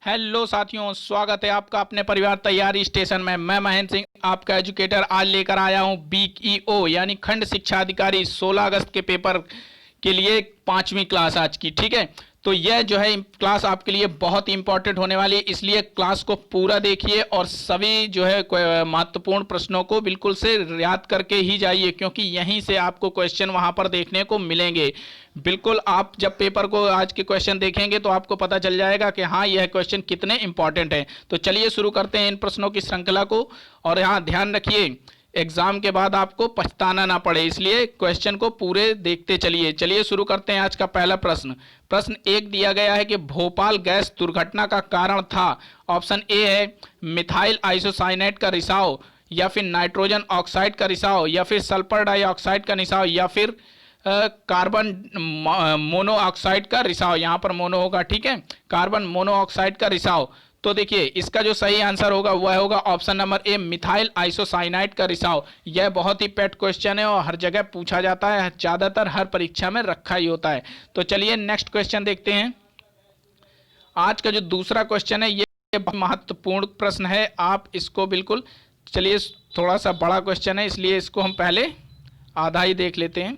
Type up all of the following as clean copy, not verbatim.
Hello साथियों, स्वागत है आपका अपने परिवार तैयारी स्टेशन में। मैं महेंद्र सिंह आपका एजुकेटर आज लेकर आया हूं बीईओ यानी खंड शिक्षा अधिकारी 16 अगस्त के पेपर के लिए 5वीं क्लास आज की। ठीक है, तो यह जो है क्लास आपके लिए बहुत इंपॉर्टेंट होने वाली है, इसलिए क्लास को पूरा देखिए और सभी जो है महत्वपूर्ण प्रश्नों को बिल्कुल से याद करके ही जाइए, क्योंकि यहीं से आपको क्वेश्चन वहां पर देखने को मिलेंगे। बिल्कुल, आप जब पेपर को आज के क्वेश्चन देखेंगे तो आपको पता चल जाएगा कि हाँ, यह क्वेश्चन कितने इंपॉर्टेंट हैं। तो चलिए शुरू करते हैं इन प्रश्नों की श्रृंखला को। और यहाँ ध्यान रखिए, एग्जाम के बाद आपको पछताना ना पड़े, इसलिए क्वेश्चन को पूरे देखते चलिए। चलिए शुरू करते हैं आज का पहला प्रश्न। प्रश्न एक दिया गया है कि भोपाल गैस दुर्घटना का कारण था। ऑप्शन ए है मिथाइल आइसोसाइनेट का रिसाव, या फिर नाइट्रोजन ऑक्साइड का रिसाव, या फिर सल्फर डाइऑक्साइड का रिसाव, या फिर कार्बन मोनोऑक्साइड का रिसाव। यहाँ पर मोनो होगा, ठीक है, कार्बन मोनोऑक्साइड का रिसाव। तो देखिए, इसका जो सही आंसर होगा वह होगा option number A, methyl isocyanide का रिसाव। यह बहुत ही पेट क्वेश्चन है और हर जगह पूछा जाता है, ज्यादातर हर परीक्षा में रखा ही होता है। तो चलिए नेक्स्ट क्वेश्चन देखते हैं। आज का जो दूसरा क्वेश्चन है ये महत्वपूर्ण प्रश्न है, आप इसको बिल्कुल, चलिए थोड़ा सा बड़ा क्वेश्चन है इसलिए इसको हम पहले आधा ही देख लेते हैं।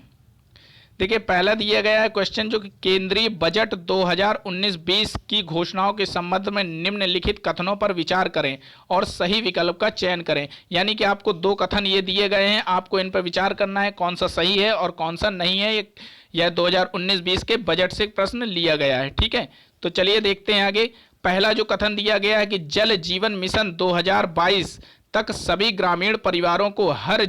देखिए, पहला दिया गया है क्वेश्चन जो कि केंद्रीय बजट 2019-20 की घोषणाओं के संबंध में निम्नलिखित कथनों पर विचार करें और सही विकल्प का चयन करें। यानी कि आपको दो कथन ये दिए गए हैं, आपको इन पर विचार करना है कौन सा सही है और कौन सा नहीं है। यह 2019-20 के बजट से प्रश्न लिया गया है। ठीक है, तो चलिए देखते हैं आगे। पहला जो कथन दिया गया है कि जल जीवन मिशन 2022 तक सभी ग्रामीण परिवारों को हर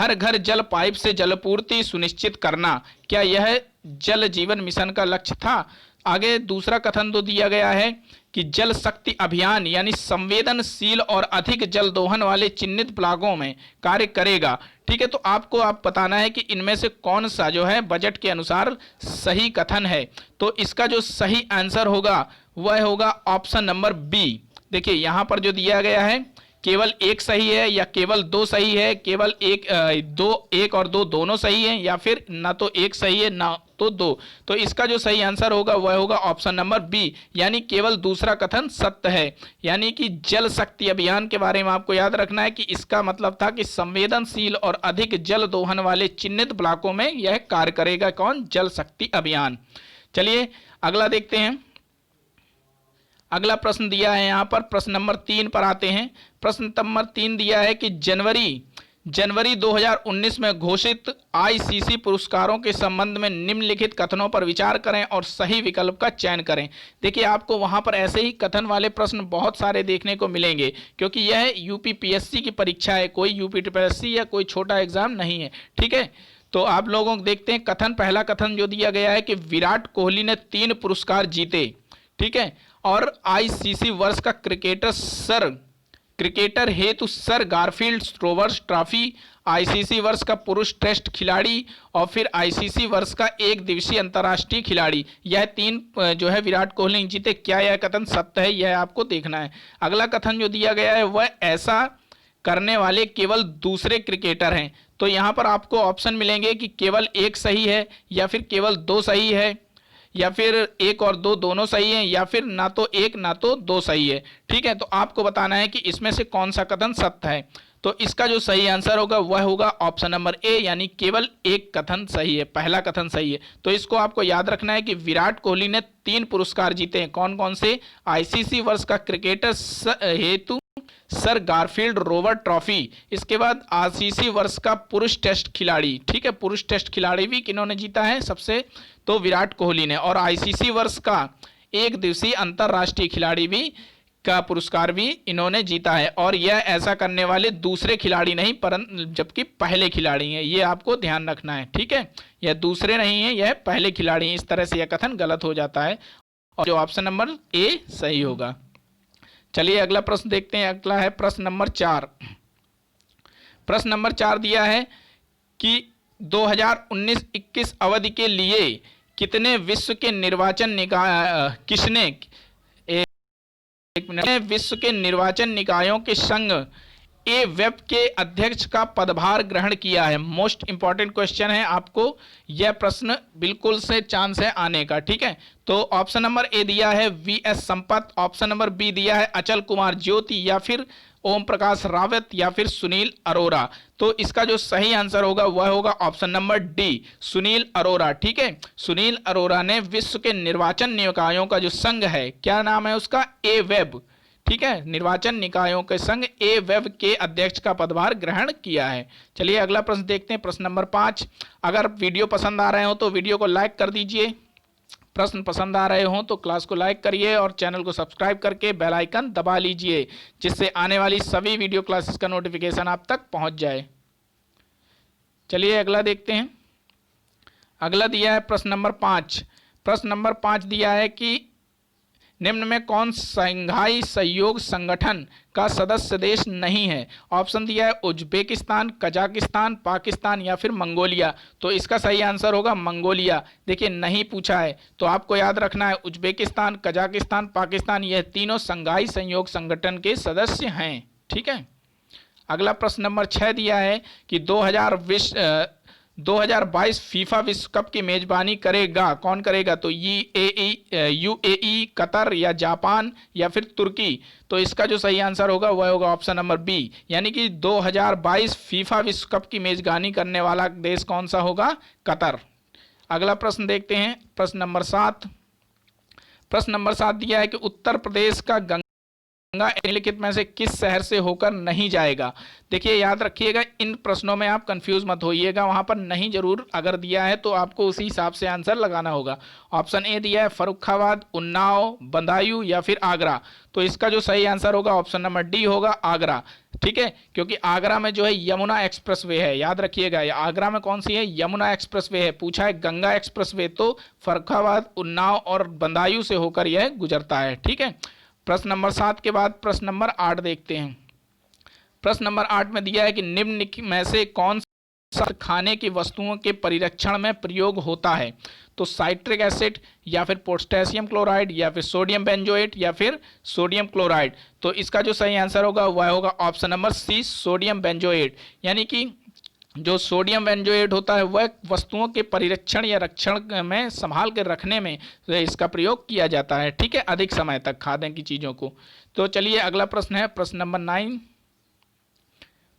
घर जल पाइप से जलपूर्ति सुनिश्चित करना, क्या यह जल जीवन मिशन का लक्ष्य था? आगे दूसरा कथन तो दिया गया है कि जल शक्ति अभियान यानी संवेदनशील और अधिक जल दोहन वाले चिन्हित ब्लॉकों में कार्य करेगा। ठीक है, तो आपको बताना है कि इनमें से कौन सा जो है बजट के अनुसार सही कथन है। तो इसका जो सही आंसर होगा वह होगा ऑप्शन नंबर बी। देखिए, यहाँ पर जो दिया गया है केवल एक सही है या केवल दो सही है, केवल एक और दो दोनों सही है, या फिर ना तो एक सही है ना तो दो। तो इसका जो सही आंसर होगा वह होगा ऑप्शन नंबर बी, यानी केवल दूसरा कथन सत्य है। यानी कि जल शक्ति अभियान के बारे में आपको याद रखना है कि इसका मतलब था कि संवेदनशील और अधिक जल दोहन वाले चिन्हित ब्लॉकों में यह कार्य करेगा। कौन? जल शक्ति अभियान। चलिए अगला देखते हैं। अगला प्रश्न दिया है यहाँ पर, प्रश्न नंबर 3 पर आते हैं। प्रश्न नंबर 3 दिया है कि जनवरी 2019 में घोषित आईसीसी पुरस्कारों के संबंध में निम्नलिखित कथनों पर विचार करें और सही विकल्प का चयन करें। देखिए, आपको वहां पर ऐसे ही कथन वाले प्रश्न बहुत सारे देखने को मिलेंगे, क्योंकि यह यूपीपीएससी की परीक्षा है, कोई यूपीपीएससी या कोई छोटा एग्जाम नहीं है। ठीक है, तो आप लोगों को देखते हैं कथन। पहला कथन जो दिया गया है कि विराट कोहली ने 3 पुरस्कार जीते। ठीक है, और आईसीसी वर्ष का क्रिकेटर हेतु sir Garfield Sobers trophy, ICC वर्ष का पुरुष टेस्ट खिलाड़ी और फिर आईसीसी वर्ष का एक दिवसीय अंतर्राष्ट्रीय खिलाड़ी, यह 3 जो है विराट कोहली ने जीते। क्या यह कथन सत्य है? यह आपको देखना है। अगला कथन जो दिया गया है वह ऐसा करने वाले केवल दूसरे क्रिकेटर हैं। तो यहां पर आपको ऑप्शन मिलेंगे कि केवल एक सही है, या फिर केवल 2 सही है, या फिर एक और दो दोनों सही हैं, या फिर ना तो एक ना तो 2 सही है। ठीक है, तो आपको बताना है कि इसमें से कौन सा कथन सत्य है। तो इसका जो सही आंसर होगा वह होगा ऑप्शन नंबर ए, यानी केवल एक कथन सही है, पहला कथन सही है। तो इसको आपको याद रखना है कि विराट कोहली ने 3 पुरस्कार जीते हैं। कौन कौन से? आईसीसी वर्ष का क्रिकेटर हेतु सर गारफील्ड रोवर ट्रॉफी, इसके बाद आईसीसी वर्ष का पुरुष टेस्ट खिलाड़ी। ठीक है, पुरुष टेस्ट खिलाड़ी भी किन्होंने जीता है सबसे? तो विराट कोहली ने। और आईसीसी वर्ष का एक दिवसीय अंतरराष्ट्रीय खिलाड़ी भी का पुरस्कार भी इन्होंने जीता है। और यह ऐसा करने वाले दूसरे खिलाड़ी नहीं, परंतु जबकि पहले खिलाड़ी हैं, ये आपको ध्यान रखना है। ठीक है, यह दूसरे नहीं है, यह पहले खिलाड़ी हैं। इस तरह से यह कथन गलत हो जाता है और जो ऑप्शन नंबर ए सही होगा। चलिए अगला प्रश्न देखते हैं। अगला है प्रश्न नंबर 4। प्रश्न नंबर 4 दिया है कि 2019-21 अवधि के लिए कितने विश्व के निर्वाचन निकायों के संघ ए वेब के अध्यक्ष का पदभार ग्रहण किया है? मोस्ट इंपॉर्टेंट क्वेश्चन है, आपको यह प्रश्न बिल्कुल से चांस है आने का, ठीक है। तो ऑप्शन नंबर ए दिया है V S Sampath, option number B दिया है अचल कुमार ज्योति, या फिर ओम प्रकाश रावत, या फिर सुनील अरोरा। तो इसका जो सही आंसर होगा वह होगा option number D, Sunil Arora, ठीक है। सुनील अरोरा ने विश्व के निर्वाचन निकायों का जो संघ है, क्या नाम है उसका, ए वेब, ठीक है, निर्वाचन निकायों के संघ ए वेब के अध्यक्ष का पदभार ग्रहण किया है। चलिए अगला प्रश्न देखते हैं, प्रश्न नंबर 5। अगर वीडियो पसंद आ रहे हो तो वीडियो को लाइक कर दीजिए, प्रश्न पसंद आ रहे हो तो क्लास को लाइक करिए और चैनल को सब्सक्राइब करके बेल आइकन दबा लीजिए, जिससे आने वाली सभी वीडियो क्लासेस का नोटिफिकेशन आप तक पहुंच जाए। चलिए अगला देखते हैं। अगला दिया है प्रश्न नंबर 5। प्रश्न नंबर 5 दिया है कि निम्न में कौन शंघाई सहयोग संगठन का सदस्य देश नहीं है? ऑप्शन दिया है उज्बेकिस्तान, कजाकिस्तान, पाकिस्तान, या फिर मंगोलिया। तो इसका सही आंसर होगा मंगोलिया। देखिए नहीं पूछा है तो आपको याद रखना है उज्बेकिस्तान, कजाकिस्तान, पाकिस्तान, यह तीनों शंघाई सहयोग संगठन के सदस्य हैं, ठीक है। अगला प्रश्न नंबर 6 दिया है कि 2022 फीफा विश्व कप की मेजबानी करेगा, कौन करेगा? तो यूएई, कतर, या जापान, या फिर तुर्की। तो इसका जो सही आंसर होगा वह होगा ऑप्शन नंबर बी, यानी कि 2022 फीफा विश्व कप की मेजबानी करने वाला देश कौन सा होगा? कतर। अगला प्रश्न देखते हैं, प्रश्न नंबर 7। प्रश्न नंबर 7 दिया है कि उत्तर प्रदेश का गंगा निम्नलिखित में से किस शहर से होकर नहीं जाएगा? देखिए याद रखिएगा, इन प्रश्नों में आप कंफ्यूज मत होइएगा, वहां पर नहीं जरूर अगर दिया है तो आपको उसी हिसाब से आंसर लगाना होगा। ऑप्शन ए दिया है फर्रुखाबाद, उन्नाव, बदायूं, या फिर आगरा। तो इसका जो सही आंसर होगा ऑप्शन नंबर डी होगा, आगरा, ठीक है। क्योंकि आगरा में जो है यमुना एक्सप्रेसवे है, याद रखिएगा आगरा में कौन सी है? यमुना एक्सप्रेसवे है। पूछा है गंगा एक्सप्रेसवे, तो फर्रुखाबाद, उन्नाव और बदायूं से होकर यह गुजरता है, ठीक है। प्रश्न नंबर 7 के बाद प्रश्न नंबर 8 देखते हैं। प्रश्न नंबर 8 में दिया है कि निम्न में से कौन सा खाने की वस्तुओं के परिरक्षण में प्रयोग होता है? तो साइट्रिक एसिड, या फिर पोटेशियम क्लोराइड, या फिर सोडियम बेंजोएट, या फिर सोडियम क्लोराइड। तो इसका जो सही आंसर होगा वह होगा option number C, sodium benzoate. यानी कि जो सोडियम बेंजोएट होता है वह वस्तुओं के परिरक्षण या रक्षण में संभाल कर रखने में इसका प्रयोग किया जाता है, ठीक है, अधिक समय तक खाद्य की चीज़ों को। तो चलिए अगला प्रश्न है प्रश्न नंबर 9।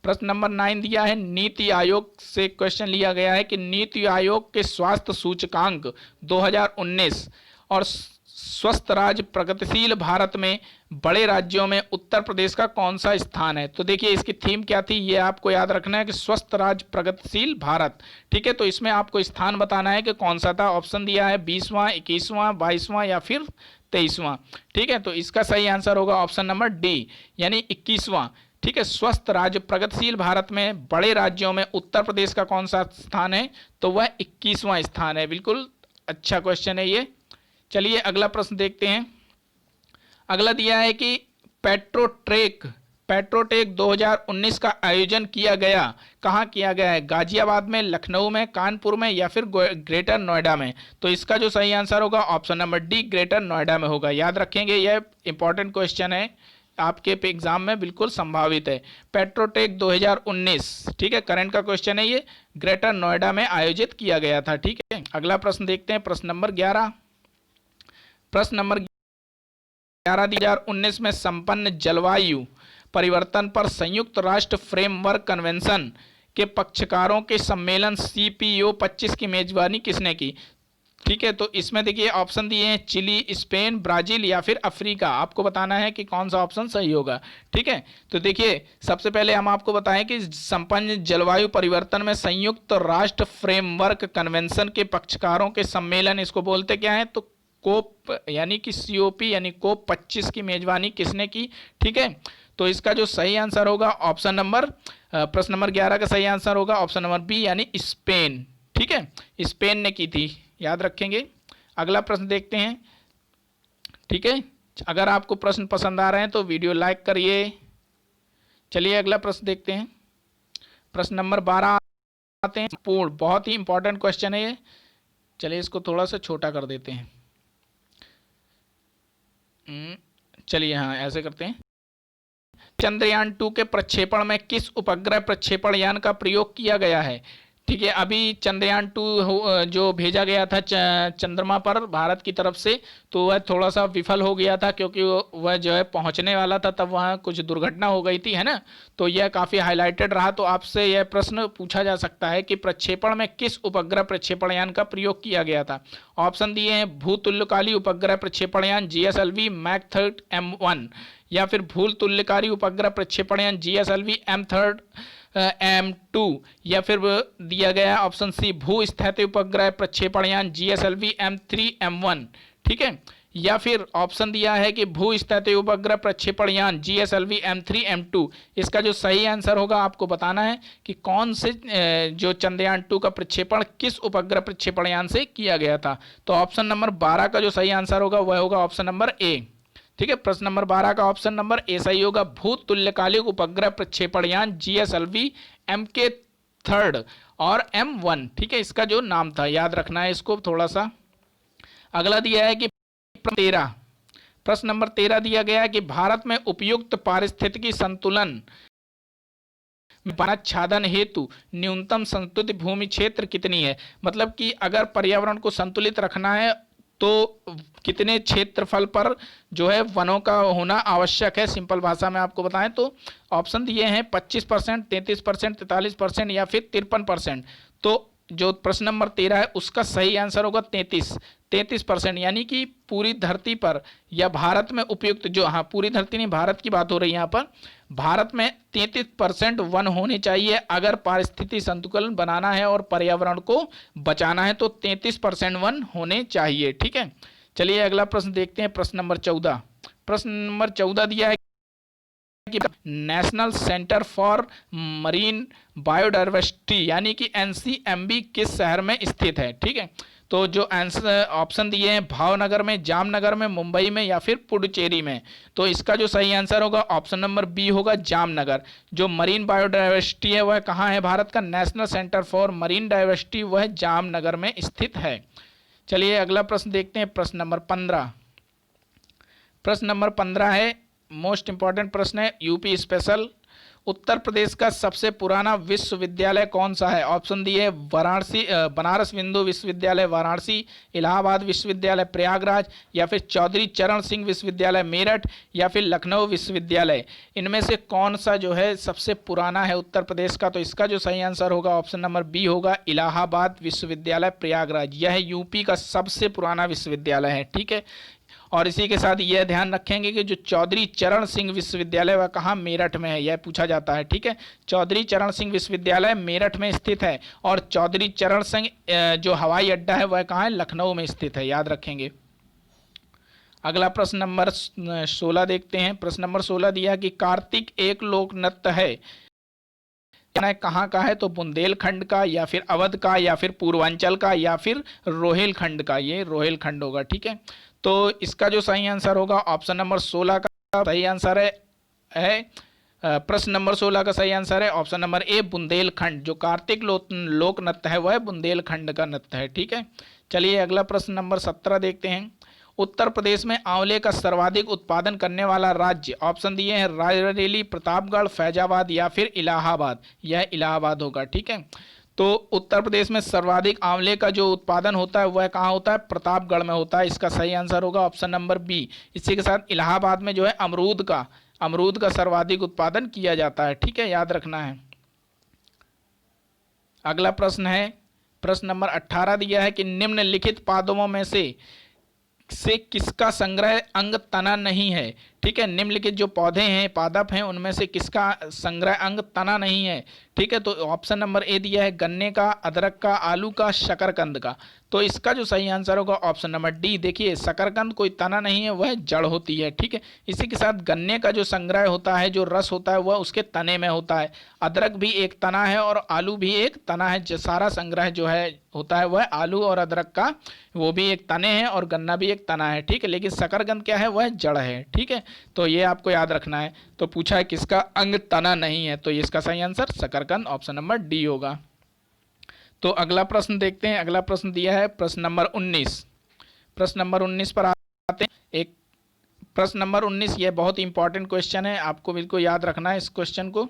प्रश्न नंबर 9 दिया है नीति आयोग से क्वेश्चन लिया गया है कि नीति आयोग के स्वास्थ्य सूचकांक 2019 और स्वस्थ राज्य प्रगतिशील भारत में बड़े राज्यों में उत्तर प्रदेश का कौन सा स्थान है? तो देखिए इसकी थीम क्या थी, ये आपको याद रखना है कि स्वस्थ राज्य प्रगतिशील भारत, ठीक है। तो इसमें आपको स्थान बताना है कि कौन सा था। ऑप्शन दिया है 20वां, 21वां, 22वां, या फिर 23वां, ठीक है। तो इसका सही आंसर होगा ऑप्शन नंबर डी, यानी 21वां, ठीक है। स्वस्थ राज्य प्रगतिशील भारत में बड़े राज्यों में उत्तर प्रदेश का कौन सा स्थान है? तो वह 21वां स्थान है। बिल्कुल अच्छा क्वेश्चन है ये। चलिए अगला प्रश्न देखते हैं। अगला दिया है कि पेट्रोटेक 2019 का आयोजन किया गया, कहाँ किया गया है? गाजियाबाद में, लखनऊ में, कानपुर में, या फिर ग्रेटर नोएडा में। तो इसका जो सही आंसर होगा option number D, greater Noida में होगा। याद रखेंगे यह इंपॉर्टेंट क्वेश्चन है, आपके एग्जाम में बिल्कुल संभावित है। पेट्रोटेक 2019, ठीक है, करंट का क्वेश्चन है ये, ग्रेटर नोएडा में आयोजित किया गया था, ठीक है। अगला प्रश्न देखते हैं, प्रश्न नंबर 11। प्रश्न नंबर 11 2019 में संपन्न जलवायु परिवर्तन पर संयुक्त राष्ट्र फ्रेमवर्क कन्वेंशन के पक्षकारों के सम्मेलन CPO 25 की मेजबानी किसने की? ठीक है, तो इसमें देखिए ऑप्शन दिए हैं चिली, स्पेन, ब्राजील, या फिर अफ्रीका। आपको बताना है कि कौन सा ऑप्शन सही होगा, ठीक है। तो देखिए सबसे पहले हम आपको बताएं कि संपन्न जलवायु परिवर्तन में संयुक्त राष्ट्र फ्रेमवर्क कन्वेंशन के पक्षकारों के सम्मेलन, इसको बोलते क्या है? तो कोप, यानी कि COP यानी कोप 25 की मेजबानी किसने की? ठीक है, तो इसका जो सही आंसर होगा ऑप्शन नंबर प्रश्न नंबर 11 का सही आंसर होगा ऑप्शन नंबर बी, यानी स्पेन, ठीक है, स्पेन ने की थी, याद रखेंगे। अगला प्रश्न देखते हैं, ठीक है। अगर आपको प्रश्न पसंद आ रहे हैं तो वीडियो लाइक करिए। चलिए अगला प्रश्न देखते हैं, प्रश्न नंबर 12 आते हैं। पूर्ण, बहुत ही इंपॉर्टेंट क्वेश्चन है ये। चलिए इसको थोड़ा सा छोटा कर देते हैं। चलिए हाँ ऐसे करते हैं। चंद्रयान 2 के प्रक्षेपण में किस उपग्रह प्रक्षेपण यान का प्रयोग किया गया है? ठीक है, अभी चंद्रयान 2 जो भेजा गया था चंद्रमा पर भारत की तरफ से, तो वह थोड़ा सा विफल हो गया था, क्योंकि वह जो है पहुंचने वाला था, तब वहाँ कुछ दुर्घटना हो गई थी, है ना। तो यह काफ़ी हाईलाइटेड रहा। तो आपसे यह प्रश्न पूछा जा सकता है कि प्रक्षेपण में किस उपग्रह प्रक्षेपण यान का प्रयोग किया गया था। ऑप्शन दिए हैं भूतुल्यकाली उपग्रह प्रक्षेपण यान GSLV मैक-30 M1, या फिर भूतुल्यकारी उपग्रह प्रक्षेपण यान GSLV M30 M2, या फिर दिया गया ऑप्शन सी भू-स्थैतिक उपग्रह प्रक्षेपण यान GSLV M3 M1। ठीक है, या फिर ऑप्शन दिया है कि भू-स्थैतिक उपग्रह प्रक्षेपण यान GSLV M3 M2। इसका जो सही आंसर होगा आपको बताना है कि कौन से जो चंद्रयान 2 का प्रक्षेपण किस उपग्रह प्रक्षेपण यान से किया गया था। तो ऑप्शन नंबर 12 का जो सही आंसर होगा वह होगा ऑप्शन नंबर ए। ठीक है, प्रश्न नंबर 12 का ऑप्शन नंबर ए सही होगा, भूतुल्यकालिक उपग्रह प्रक्षेपण यान GSLV MK3 और M1। ठीक है, इसका जो नाम था याद रखना है इसको थोड़ा सा। अगला दिया है कि 13, प्रश्न नंबर 13 दिया गया है कि भारत में उपयुक्त पारिस्थितिकी संतुलन वनाच्छादन हेतु न्यूनतम संतुलित भूमि क्षेत्र कितनी है। मतलब कि अगर पर्यावरण को संतुलित रखना है तो कितने क्षेत्रफल पर जो है वनों का होना आवश्यक है। सिंपल भाषा में आपको बताएं तो ऑप्शन दिए हैं 25%, 33%, 43% या फिर 53%। तो जो प्रश्न नंबर 13 है उसका सही आंसर होगा 33%, यानी कि पूरी धरती पर या भारत में उपयुक्त जो, हाँ पूरी धरती नहीं, भारत की बात हो रही है यहाँ पर, भारत में 33% वन होने चाहिए। अगर पारिस्थितिक संतुलन बनाना है और पर्यावरण को बचाना है तो 33% वन होने चाहिए। ठीक है, चलिए अगला प्रश्न देखते हैं, प्रश्न नंबर 14। प्रश्न नंबर 14 दिया है कि national centre for marine biodiversity यानी कि NCMB किस शहर में स्थित है। ठीक है, तो जो आंसर ऑप्शन दिए हैं भावनगर में, जामनगर में, मुंबई में या फिर पुडुचेरी में। तो इसका जो सही आंसर होगा ऑप्शन नंबर बी होगा, जामनगर। जो मरीन बायोडाइवर्सिटी है वह कहाँ है, भारत का national centre for marine diversity वह जामनगर में स्थित है। चलिए अगला प्रश्न देखते हैं, प्रश्न नंबर 15। प्रश्न नंबर 15 है मोस्ट इंपॉर्टेंट प्रश्न है, यूपी स्पेशल। उत्तर प्रदेश का सबसे पुराना विश्वविद्यालय कौन सा है। ऑप्शन दिए वाराणसी, बनारस हिंदू विश्वविद्यालय वाराणसी, इलाहाबाद विश्वविद्यालय प्रयागराज, या फिर चौधरी चरण सिंह विश्वविद्यालय मेरठ, या फिर लखनऊ विश्वविद्यालय। इनमें से कौन सा जो है सबसे पुराना है उत्तर प्रदेश का। तो इसका जो सही आंसर होगा ऑप्शन नंबर बी होगा, इलाहाबाद विश्वविद्यालय प्रयागराज। यह यूपी का सबसे पुराना विश्वविद्यालय है। ठीक है, और इसी के साथ यह ध्यान रखेंगे कि जो चौधरी चरण सिंह विश्वविद्यालय वह कहाँ, मेरठ में है, यह पूछा जाता है। ठीक है, चौधरी चरण सिंह विश्वविद्यालय मेरठ में स्थित है, और चौधरी चरण सिंह जो हवाई अड्डा है वह कहाँ है, लखनऊ में स्थित है, याद रखेंगे। अगला प्रश्न नंबर 16 देखते हैं। प्रश्न नंबर 16 दिया कि कार्तिक एक लोक नृत्य है, कहाँ का है। तो बुंदेलखंड का, या फिर अवध का, या फिर पूर्वांचल का, या फिर रोहिलखंड का। ये रोहिलखंड होगा। ठीक है, तो इसका जो सही आंसर होगा ऑप्शन नंबर 16 का सही आंसर है प्रश्न नंबर 16 का सही आंसर है ऑप्शन नंबर ए, बुंदेलखंड। जो कार्तिक लोक नृत्य है वह बुंदेलखंड का नृत्य है। ठीक है, चलिए अगला प्रश्न नंबर 17 देखते हैं। उत्तर प्रदेश में आंवले का सर्वाधिक उत्पादन करने वाला राज्य। ऑप्शन दिए हैं रायबरेली, प्रतापगढ़, फैजाबाद या फिर इलाहाबाद। यह इलाहाबाद होगा। ठीक है, तो उत्तर प्रदेश में सर्वाधिक आंवले का जो उत्पादन होता है वह कहाँ होता है, प्रतापगढ़ में होता है। इसका सही आंसर होगा ऑप्शन नंबर बी। इसी के साथ इलाहाबाद में जो है अमरूद का सर्वाधिक उत्पादन किया जाता है। ठीक है, याद रखना है। अगला प्रश्न है, प्रश्न नंबर 18 दिया है कि निम्नलिखित पादपों में से किसका संग्रह अंग तना नहीं है। ठीक है, निम्नलिखित जो पौधे हैं, पादप हैं, उनमें से किसका संग्रह अंग तना नहीं है। ठीक है, तो ऑप्शन नंबर ए दिया है गन्ने का, अदरक का, आलू का, शकरकंद का। तो इसका जो सही आंसर होगा ऑप्शन नंबर डी। देखिए शकरकंद कोई तना नहीं है, वह जड़ होती है। ठीक है, इसी के साथ गन्ने का जो संग्रह होता है, जो रस होता है, वह उसके तने में होता है। अदरक भी एक तना है और आलू भी एक तना है। जो सारा संग्रह जो है होता है वह आलू और अदरक का, वो भी एक तने हैं, और गन्ना भी एक तना है। ठीक है, लेकिन शकरकंद क्या है, वह जड़ है। ठीक है, तो ये आपको याद रखना है। तो पूछा है किसका अंग तना नहीं है, तो इसका सही आंसर शकरकंद ऑप्शन नंबर डी होगा। तो अगला प्रश्न देखते हैं। अगला प्रश्न दिया है प्रश्न नंबर 19। प्रश्न नंबर 19 पर आते हैं। एक प्रश्न नंबर 19, यह बहुत इंपॉर्टेंट क्वेश्चन है, आपको बिल्कुल याद रखना है इस क्वेश्चन को।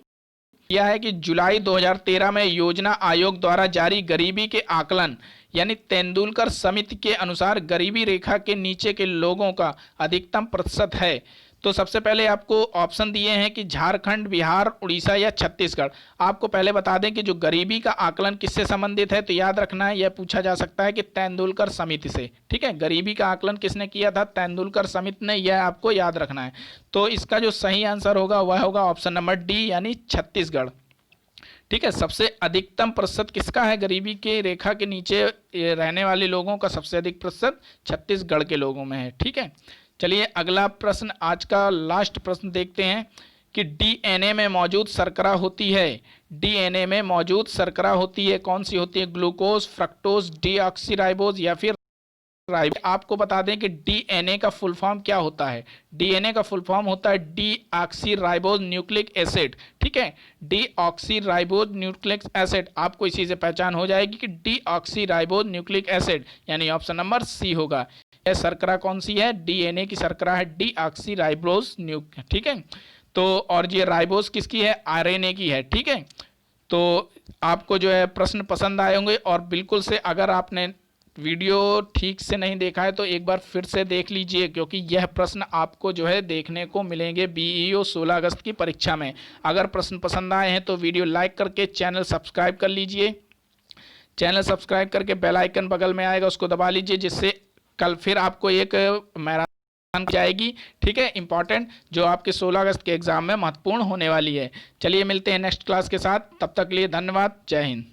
यह है कि जुलाई 2013 में योजना आयोग द्वारा जारी गरीबी के आकलन यानी तेंदुलकर समिति के अनुसार गरीबी रेखा के नीचे के लोगों का अधिकतम प्रतिशत है। तो सबसे पहले आपको ऑप्शन दिए हैं कि झारखंड, बिहार, उड़ीसा या छत्तीसगढ़। आपको पहले बता दें कि जो गरीबी का आकलन किससे संबंधित है, तो याद रखना है यह पूछा जा सकता है कि तेंदुलकर समिति से। ठीक है, गरीबी का आकलन किसने किया था? तेंदुलकर समिति ने, यह आपको याद रखना है। तो इसका जो सही आंसर होगा वह होगा ऑप्शन नंबर डी यानी छत्तीसगढ़। ठीक है, सबसे अधिकतम प्रतिशत किसका है? गरीबी के रेखा के नीचे रहने वाले लोगों का सबसे अधिक प्रतिशत छत्तीसगढ़ के लोगों में है। ठीक है, चलिए अगला प्रश्न, आज का लास्ट प्रश्न देखते हैं कि डीएनए में मौजूद शर्करा होती है, डीएनए में मौजूद शर्करा होती है, कौन सी होती है? ग्लूकोज, फ्रक्टोज, डीऑक्सीराइबोज या फिर राइबोज। आपको बता दें कि डीएनए का फुल फॉर्म क्या होता है? डीएनए का फुल फॉर्म होता है डीऑक्सीराइबोज न्यूक्लिक एसिड। ठीक है, डीऑक्सीराइबोज न्यूक्लिक एसिड, आपको इसी से पहचान हो जाएगी कि डीऑक्सीराइबोज न्यूक्लिक एसिड, यानी ऑप्शन नंबर सी होगा। यह शर्करा कौन सी है? डीएनए की शर्करा है डीऑक्सीराइबोज न्यूक्लिक। ठीक है, तो और ये राइबोज किसकी है? आरएनए की है। ठीक है, तो आपको जो है प्रश्न पसंद आए होंगे, और बिल्कुल से अगर आपने वीडियो ठीक से नहीं देखा है तो एक बार फिर से देख लीजिए, क्योंकि यह प्रश्न आपको जो है देखने को मिलेंगे बीईओ 16 अगस्त की परीक्षा में। अगर प्रश्न पसंद आए हैं तो वीडियो लाइक करके चैनल सब्सक्राइब कर लीजिए। चैनल सब्सक्राइब करके बेल आइकन बगल में आएगा, उसको दबा लीजिए, जिससे कल फिर आपको एक मैराथन जाएगी। ठीक है, इंपॉर्टेंट, जो आपके 16 अगस्त के एग्जाम में महत्वपूर्ण होने वाली है। चलिए मिलते हैं नेक्स्ट क्लास के साथ, तब तक के लिए धन्यवाद, जय हिंद।